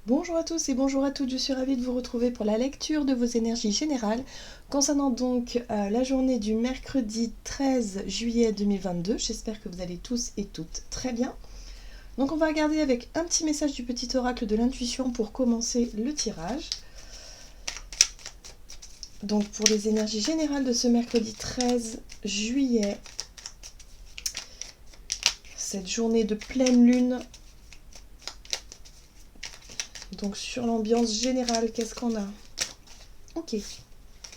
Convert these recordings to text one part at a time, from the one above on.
Bonjour à tous et bonjour à toutes, je suis ravie de vous retrouver pour la lecture de vos énergies générales concernant donc la journée du mercredi 13 juillet 2022. J'espère que vous allez tous et toutes très bien. Donc on va regarder avec un petit message du petit oracle de l'intuition pour commencer le tirage. Donc pour les énergies générales de ce mercredi 13 juillet, cette journée de pleine lune. Donc sur l'ambiance générale, qu'est-ce qu'on a? Ok, il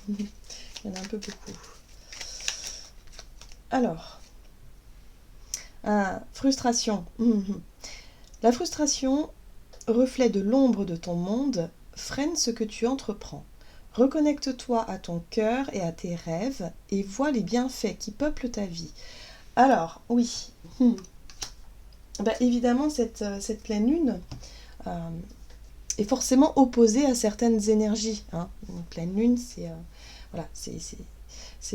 y en a un peu beaucoup. Alors, frustration. La frustration, reflet de l'ombre de ton monde, freine ce que tu entreprends. Reconnecte-toi à ton cœur et à tes rêves et vois les bienfaits qui peuplent ta vie. Alors, oui, évidemment, cette pleine lune est forcément opposée à certaines énergies. Une pleine lune, c'est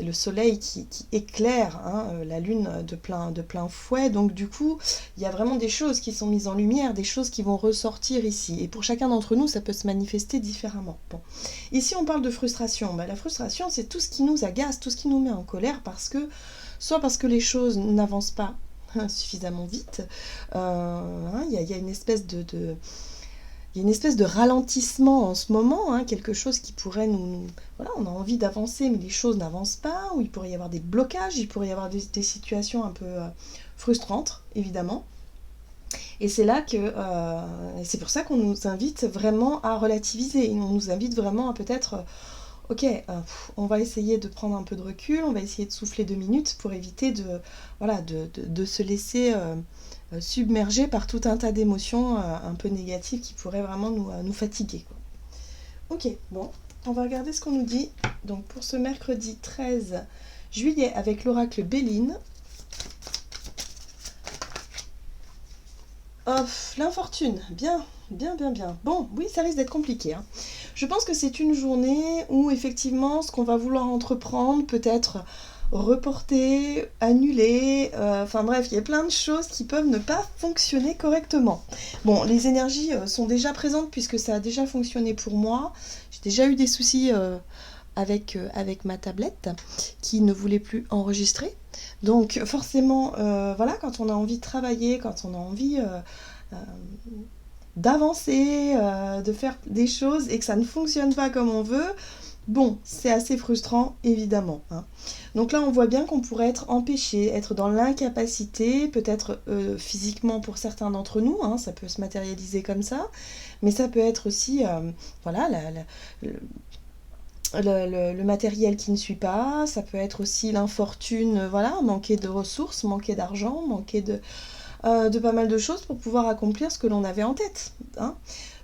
le soleil qui éclaire la lune de plein fouet. Donc du coup, il y a vraiment des choses qui sont mises en lumière, des choses qui vont ressortir ici. Et pour chacun d'entre nous, ça peut se manifester différemment. Bon. Ici, on parle de frustration. La frustration, c'est tout ce qui nous agace, tout ce qui nous met en colère, soit parce que les choses n'avancent pas suffisamment vite. Il y a une espèce de il y a une espèce de ralentissement en ce moment, quelque chose qui pourrait Voilà, on a envie d'avancer, mais les choses n'avancent pas, ou il pourrait y avoir des blocages, il pourrait y avoir des situations un peu frustrantes, évidemment. Et c'est là que... c'est pour ça qu'on nous invite vraiment à relativiser. On nous invite vraiment à peut-être... ok, on va essayer de prendre un peu de recul, on va essayer de souffler 2 minutes pour éviter de se laisser... submergé par tout un tas d'émotions un peu négatives qui pourraient vraiment nous fatiguer. Ok, bon, on va regarder ce qu'on nous dit. Donc pour ce mercredi 13 juillet avec l'oracle Béline. L'infortune, bien. Bon, oui, ça risque d'être compliqué. Je pense que c'est une journée où effectivement ce qu'on va vouloir entreprendre peut être reporter, annuler, enfin bref, il y a plein de choses qui peuvent ne pas fonctionner correctement. Bon, les énergies sont déjà présentes puisque ça a déjà fonctionné pour moi. J'ai déjà eu des soucis avec ma tablette qui ne voulait plus enregistrer. Donc forcément, voilà, quand on a envie de travailler, quand on a envie d'avancer, de faire des choses et que ça ne fonctionne pas comme on veut, bon, c'est assez frustrant, évidemment. Donc là, on voit bien qu'on pourrait être empêché, être dans l'incapacité, peut-être physiquement pour certains d'entre nous, ça peut se matérialiser comme ça, mais ça peut être aussi, voilà, le matériel qui ne suit pas, ça peut être aussi l'infortune, voilà, manquer de ressources, manquer d'argent, manquer de pas mal de choses pour pouvoir accomplir ce que l'on avait en tête.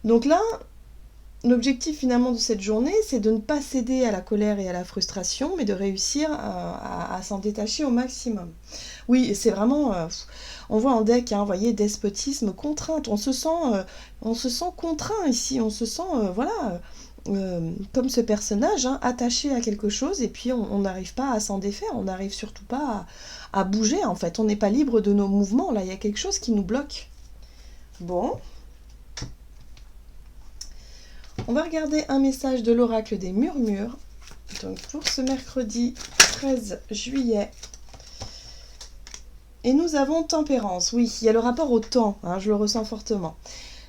Donc là, l'objectif finalement de cette journée, c'est de ne pas céder à la colère et à la frustration, mais de réussir à s'en détacher au maximum. Oui, c'est vraiment... on voit en deck, vous voyez, despotisme, contrainte. On se sent contraint ici, on se sent, comme ce personnage, attaché à quelque chose, et puis on n'arrive pas à s'en défaire, on n'arrive surtout pas à bouger, en fait. On n'est pas libre de nos mouvements, là, il y a quelque chose qui nous bloque. Bon. On va regarder un message de l'oracle des murmures. Donc pour ce mercredi 13 juillet. Et nous avons tempérance. Oui, il y a le rapport au temps, je le ressens fortement.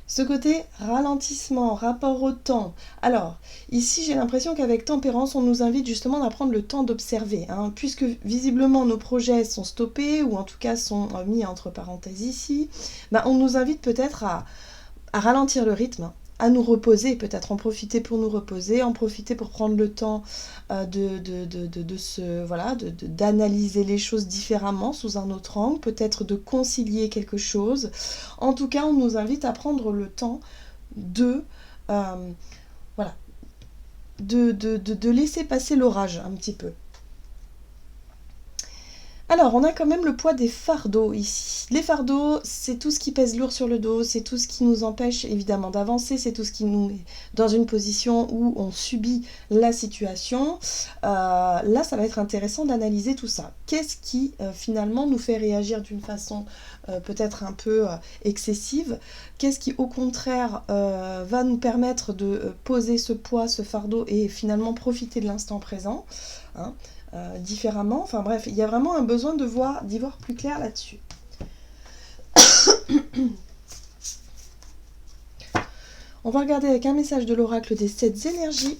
Ce côté ralentissement, rapport au temps. Alors, ici j'ai l'impression qu'avec tempérance, on nous invite justement à prendre le temps d'observer. Puisque visiblement nos projets sont stoppés, ou en tout cas sont mis entre parenthèses ici, on nous invite peut-être à ralentir le rythme, à nous reposer, peut-être en profiter pour nous reposer, en profiter pour prendre le temps d'analyser les choses différemment, sous un autre angle, peut-être de concilier quelque chose. En tout cas, on nous invite à prendre le temps de laisser passer l'orage un petit peu. Alors, on a quand même le poids des fardeaux ici. Les fardeaux, c'est tout ce qui pèse lourd sur le dos, c'est tout ce qui nous empêche évidemment d'avancer, c'est tout ce qui nous met dans une position où on subit la situation. Là, ça va être intéressant d'analyser tout ça. Qu'est-ce qui finalement nous fait réagir d'une façon peut-être un peu excessive? Qu'est-ce qui au contraire va nous permettre de poser ce poids, ce fardeau et finalement profiter de l'instant présent, hein, différemment. Enfin bref, il y a vraiment un besoin d'y voir plus clair là-dessus. On va regarder avec un message de l'oracle des 7 énergies,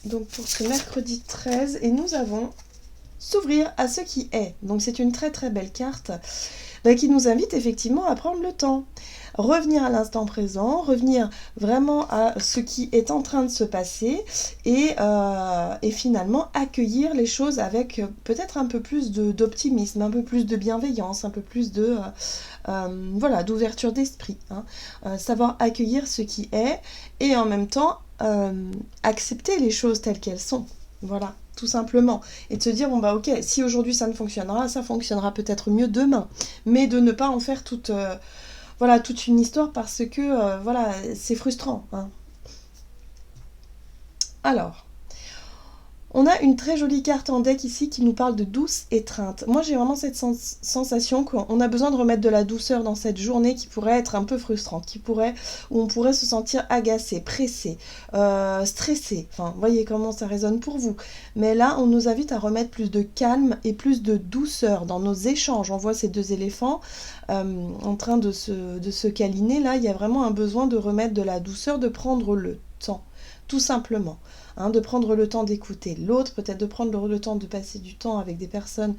donc pour ce mercredi 13, et nous avons s'ouvrir à ce qui est. Donc c'est une très très belle carte qui nous invite effectivement à prendre le temps. Revenir à l'instant présent, revenir vraiment à ce qui est en train de se passer et finalement accueillir les choses avec peut-être un peu plus d'optimisme, un peu plus de bienveillance, un peu plus de voilà, d'ouverture d'esprit. Savoir accueillir ce qui est et en même temps accepter les choses telles qu'elles sont. Voilà, tout simplement. Et de se dire, bon bah ok, si aujourd'hui ça ne fonctionnera, ça fonctionnera peut-être mieux demain. Mais de ne pas en faire toute une histoire parce que voilà, c'est frustrant. Alors, on a une très jolie carte en deck ici qui nous parle de douce étreinte. Moi j'ai vraiment cette sensation qu'on a besoin de remettre de la douceur dans cette journée qui pourrait être un peu frustrante, où on pourrait se sentir agacé, pressé, stressé. Enfin, voyez comment ça résonne pour vous. Mais là, on nous invite à remettre plus de calme et plus de douceur dans nos échanges. On voit ces 2 éléphants en train de se câliner. Là, il y a vraiment un besoin de remettre de la douceur, de prendre le temps, tout simplement. De prendre le temps d'écouter l'autre, peut-être de prendre le temps de passer du temps avec des personnes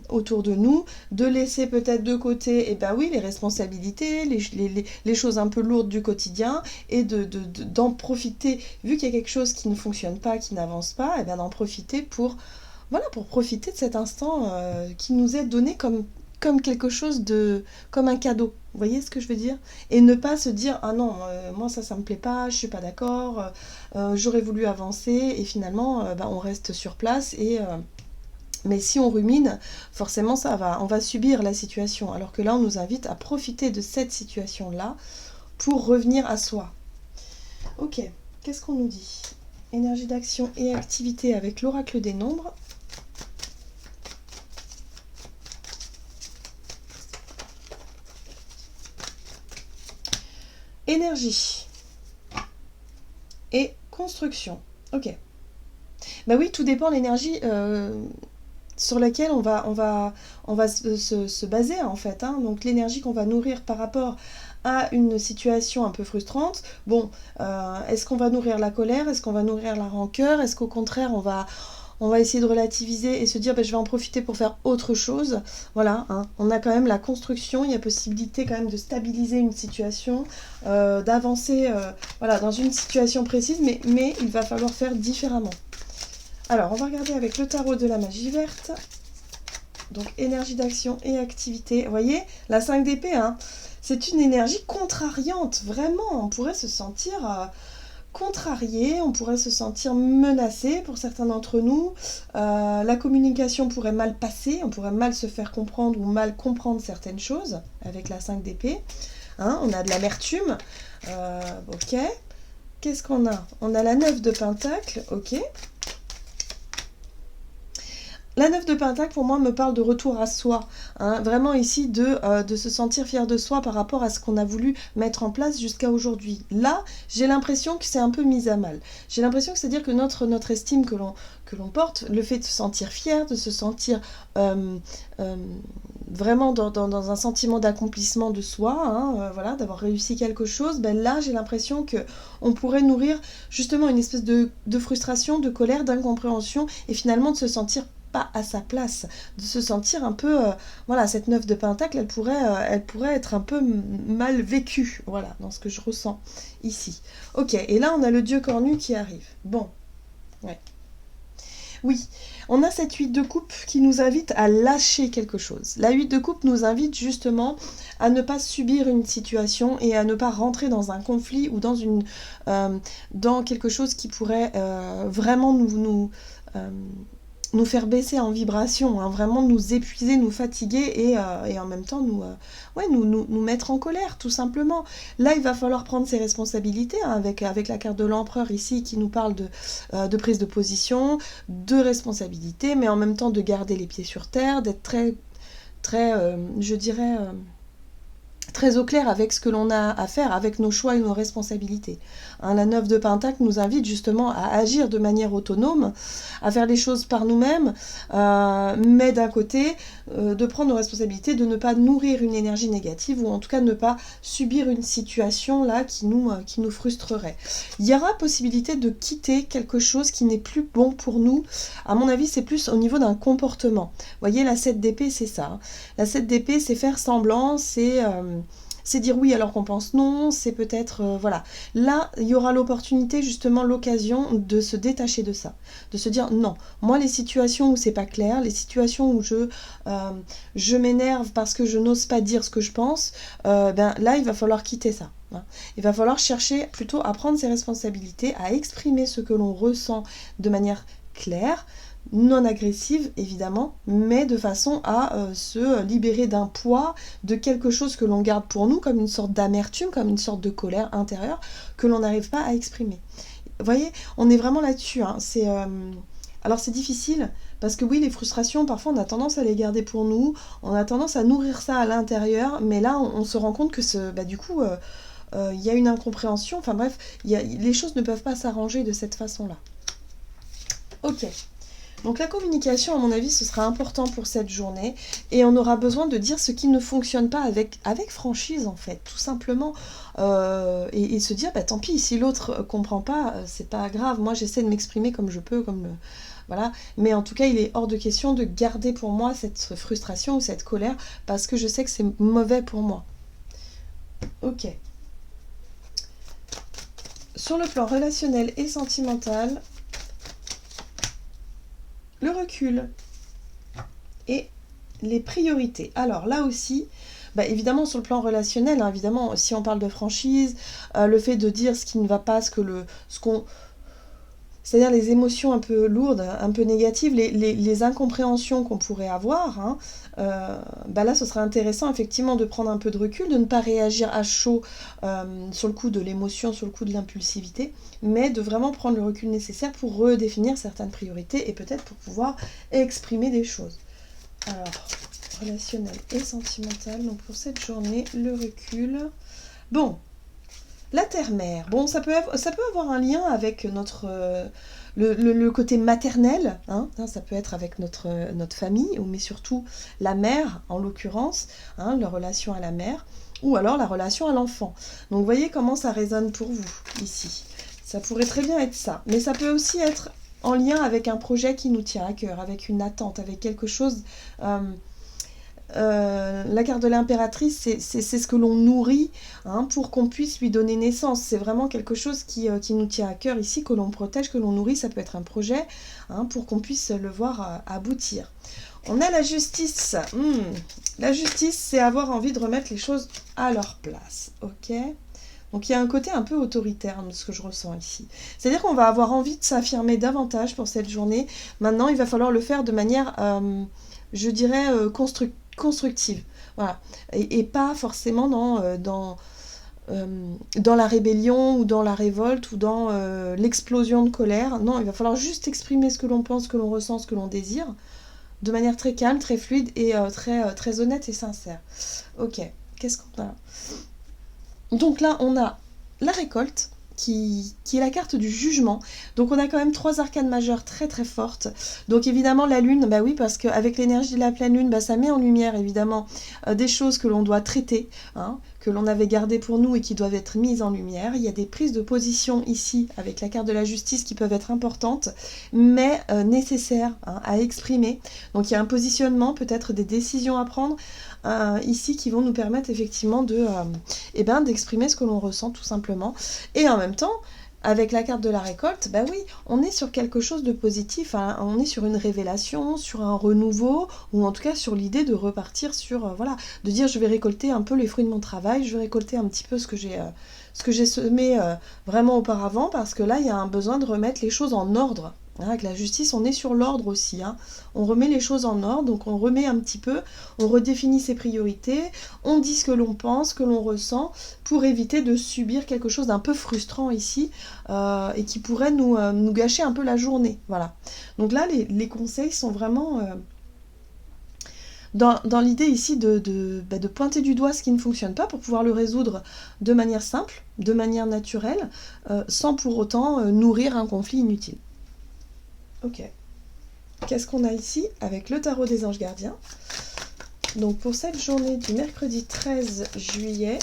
autour de nous, de laisser peut-être de côté, les responsabilités, les choses un peu lourdes du quotidien, et d'en profiter, vu qu'il y a quelque chose qui ne fonctionne pas, qui n'avance pas, d'en profiter pour profiter de cet instant qui nous est donné comme quelque chose comme un cadeau. Vous voyez ce que je veux dire? Et ne pas se dire, ah non, moi ça me plaît pas, je suis pas d'accord, j'aurais voulu avancer, et finalement on reste sur place, mais si on rumine, forcément on va subir la situation, alors que là on nous invite à profiter de cette situation-là pour revenir à soi. Ok, qu'est-ce qu'on nous dit? Énergie d'action et activité avec l'oracle des nombres. Énergie et construction. Ok. Bah oui, tout dépend de l'énergie sur laquelle on va se baser en fait. Donc l'énergie qu'on va nourrir par rapport à une situation un peu frustrante. Bon, est-ce qu'on va nourrir la colère? Est-ce qu'on va nourrir la rancœur? Est-ce qu'au contraire on va essayer de relativiser et se dire je vais en profiter pour faire autre chose? Voilà, on a quand même la construction, il y a possibilité quand même de stabiliser une situation, d'avancer dans une situation précise, mais il va falloir faire différemment. Alors, on va regarder avec le tarot de la magie verte. Donc, énergie d'action et activité. Vous voyez, la 5 d'épée, c'est une énergie contrariante, vraiment. On pourrait se sentir contrarié, on pourrait se sentir menacé pour certains d'entre nous. La communication pourrait mal passer, on pourrait mal se faire comprendre ou mal comprendre certaines choses avec la 5 d'épée. On a de l'amertume. Ok. Qu'est-ce qu'on a? On a la 9 de pentacle. Ok. La 9 de pentacle, pour moi, me parle de retour à soi. Vraiment ici, de se sentir fier de soi par rapport à ce qu'on a voulu mettre en place jusqu'à aujourd'hui. Là, j'ai l'impression que c'est un peu mis à mal. J'ai l'impression que c'est-à-dire que notre estime que l'on porte, le fait de se sentir fier, de se sentir vraiment dans un sentiment d'accomplissement de soi, d'avoir réussi quelque chose, là, j'ai l'impression qu'on pourrait nourrir justement une espèce de frustration, de colère, d'incompréhension, et finalement de se sentir pas à sa place, de se sentir un peu cette 9 de pentacle, elle pourrait être un peu mal vécue, dans ce que je ressens ici. Ok, et là on a le dieu cornu qui arrive. Bon, ouais. Oui, on a cette 8 de coupe qui nous invite à lâcher quelque chose. La 8 de coupe nous invite justement à ne pas subir une situation et à ne pas rentrer dans un conflit ou dans quelque chose qui pourrait vraiment nous nous faire baisser en vibration, hein, vraiment nous épuiser, nous fatiguer et en même temps ouais, nous mettre en colère, tout simplement. Là, il va falloir prendre ses responsabilités, hein, avec la carte de l'empereur ici qui nous parle de prise de position, de responsabilité, mais en même temps de garder les pieds sur terre, d'être très, très je dirais, très au clair avec ce que l'on a à faire, avec nos choix et nos responsabilités. Hein, la 9 de Pentacle nous invite justement à agir de manière autonome, à faire les choses par nous-mêmes, mais d'un côté, de prendre nos responsabilités, de ne pas nourrir une énergie négative, ou en tout cas ne pas subir une situation là qui nous frustrerait. Il y aura possibilité de quitter quelque chose qui n'est plus bon pour nous. À mon avis, c'est plus au niveau d'un comportement. Vous voyez, la 7 d'épée, c'est ça. Hein. La 7 d'épée, c'est faire semblant, c'est dire oui alors qu'on pense non, c'est peut-être... voilà. Là, il y aura l'opportunité, justement, l'occasion de se détacher de ça. De se dire non, moi les situations où c'est pas clair, les situations où je m'énerve parce que je n'ose pas dire ce que je pense, ben là il va falloir quitter ça. Hein. Il va falloir chercher plutôt à prendre ses responsabilités, à exprimer ce que l'on ressent de manière claire, non agressive évidemment, mais de façon à se libérer d'un poids, de quelque chose que l'on garde pour nous, comme une sorte d'amertume, comme une sorte de colère intérieure que l'on n'arrive pas à exprimer. Vous voyez, on est vraiment là-dessus. Hein. Alors c'est difficile, parce que oui, les frustrations, parfois on a tendance à les garder pour nous, on a tendance à nourrir ça à l'intérieur, mais là on se rend compte que du coup, il y a une incompréhension, enfin bref, les choses ne peuvent pas s'arranger de cette façon-là. Ok. Donc la communication, à mon avis, ce sera important pour cette journée. Et on aura besoin de dire ce qui ne fonctionne pas avec franchise, en fait, tout simplement. Et se dire, bah, tant pis, si l'autre comprend pas, c'est pas grave. Moi, j'essaie de m'exprimer comme je peux, voilà. Mais en tout cas, il est hors de question de garder pour moi cette frustration ou cette colère, parce que je sais que c'est mauvais pour moi. Ok. Sur le plan relationnel et sentimental, le recul et les priorités. Alors là aussi, bah évidemment sur le plan relationnel, hein, évidemment si on parle de franchise, le fait de dire ce qui ne va pas, c'est-à-dire les émotions un peu lourdes, un peu négatives, les incompréhensions qu'on pourrait avoir, hein, bah là ce serait intéressant effectivement de prendre un peu de recul, de ne pas réagir à chaud sur le coup de l'émotion, sur le coup de l'impulsivité, mais de vraiment prendre le recul nécessaire pour redéfinir certaines priorités et peut-être pour pouvoir exprimer des choses. Alors, relationnel et sentimental, donc pour cette journée, le recul. Bon, la terre-mère, bon, ça peut avoir un lien avec le côté maternel, hein, ça peut être avec notre famille, mais surtout la mère, en l'occurrence, hein, la relation à la mère, ou alors la relation à l'enfant. Donc, vous voyez comment ça résonne pour vous, ici. Ça pourrait très bien être ça, mais ça peut aussi être en lien avec un projet qui nous tient à cœur, avec une attente, avec quelque chose... la carte de l'impératrice, c'est ce que l'on nourrit, hein, pour qu'on puisse lui donner naissance. C'est vraiment quelque chose qui nous tient à cœur ici, que l'on protège, que l'on nourrit. Ça peut être un projet, hein, pour qu'on puisse le voir aboutir. On a la justice. La justice, c'est avoir envie de remettre les choses à leur place. Ok ? Donc il y a un côté un peu autoritaire de ce que je ressens ici. C'est-à-dire qu'on va avoir envie de s'affirmer davantage pour cette journée. Maintenant, il va falloir le faire de manière, je dirais, constructive. Voilà. Et pas forcément dans la rébellion ou dans la révolte ou dans l'explosion de colère. Non, il va falloir juste exprimer ce que l'on pense, ce que l'on ressent, ce que l'on désire, de manière très calme, très fluide et très honnête et sincère. Ok, qu'est-ce qu'on a ? Donc là, on a la récolte, qui est la carte du jugement. Donc on a quand même 3 arcanes majeures très très fortes. Donc évidemment la lune, bah oui, parce qu'avec l'énergie de la pleine lune, bah, ça met en lumière évidemment des choses que l'on doit traiter, hein, que l'on avait gardées pour nous et qui doivent être mises en lumière. Il y a des prises de position ici avec la carte de la justice qui peuvent être importantes, mais nécessaires, hein, à exprimer. Donc il y a un positionnement, peut-être des décisions à prendre ici qui vont nous permettre effectivement d'exprimer ce que l'on ressent tout simplement. Et en même temps, avec la carte de la récolte, bah oui, on est sur quelque chose de positif, hein, on est sur une révélation, sur un renouveau, ou en tout cas sur l'idée de repartir sur, de dire je vais récolter un peu les fruits de mon travail, je vais récolter un petit peu ce que j'ai semé vraiment auparavant, parce que là, il y a un besoin de remettre les choses en ordre. Avec la justice, on est sur l'ordre aussi, hein. On remet les choses en ordre, donc on remet un petit peu, on redéfinit ses priorités, on dit ce que l'on pense, que l'on ressent, pour éviter de subir quelque chose d'un peu frustrant ici, et qui pourrait nous gâcher un peu la journée. Voilà. Donc là, les conseils sont vraiment dans l'idée ici de pointer du doigt ce qui ne fonctionne pas pour pouvoir le résoudre de manière simple, de manière naturelle, sans pour autant nourrir un conflit inutile. Ok. Qu'est-ce qu'on a ici avec le tarot des anges gardiens? Donc pour cette journée du mercredi 13 juillet,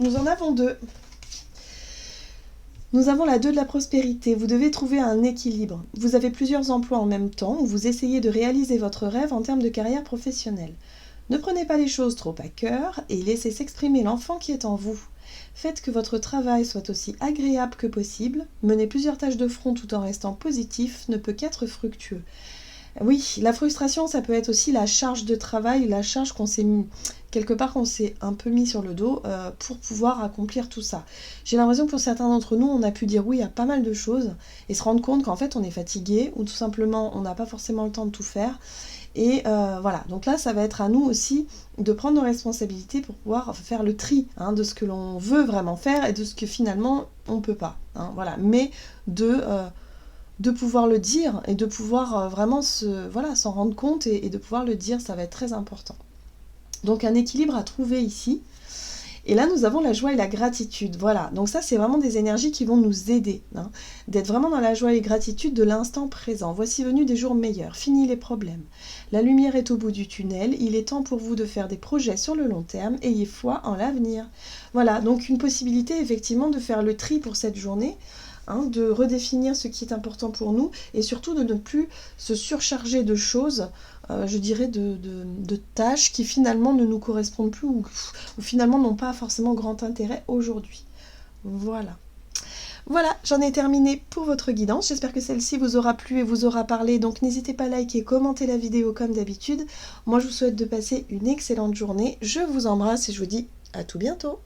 nous en avons deux. Nous avons la 2 de la prospérité. Vous devez trouver un équilibre. Vous avez plusieurs emplois en même temps où vous essayez de réaliser votre rêve en termes de carrière professionnelle. Ne prenez pas les choses trop à cœur et laissez s'exprimer l'enfant qui est en vous. Faites que votre travail soit aussi agréable que possible. Mener plusieurs tâches de front tout en restant positif ne peut qu'être fructueux. Oui, la frustration, ça peut être aussi la charge de travail, la charge qu'on s'est mis, quelque part qu'on s'est un peu mis sur le dos pour pouvoir accomplir tout ça. J'ai l'impression que pour certains d'entre nous, on a pu dire oui à pas mal de choses et se rendre compte qu'en fait on est fatigué ou tout simplement on n'a pas forcément le temps de tout faire. Et voilà, donc là ça va être à nous aussi de prendre nos responsabilités pour pouvoir faire le tri de ce que l'on veut vraiment faire et de ce que finalement on ne peut pas. Voilà, mais de pouvoir le dire et de pouvoir vraiment s'en rendre compte et de pouvoir le dire, ça va être très important. Donc un équilibre à trouver ici. Et là, nous avons la joie et la gratitude. Voilà, donc ça, c'est vraiment des énergies qui vont nous aider, d'être vraiment dans la joie et la gratitude de l'instant présent. Voici venus des jours meilleurs, fini les problèmes. La lumière est au bout du tunnel, il est temps pour vous de faire des projets sur le long terme, ayez foi en l'avenir. Voilà, donc une possibilité effectivement de faire le tri pour cette journée, de redéfinir ce qui est important pour nous et surtout de ne plus se surcharger de choses, je dirais de tâches qui finalement ne nous correspondent plus ou finalement n'ont pas forcément grand intérêt aujourd'hui. Voilà. Voilà, j'en ai terminé pour votre guidance. J'espère que celle-ci vous aura plu et vous aura parlé. Donc n'hésitez pas à liker, commenter la vidéo comme d'habitude. Moi, je vous souhaite de passer une excellente journée. Je vous embrasse et je vous dis à tout bientôt.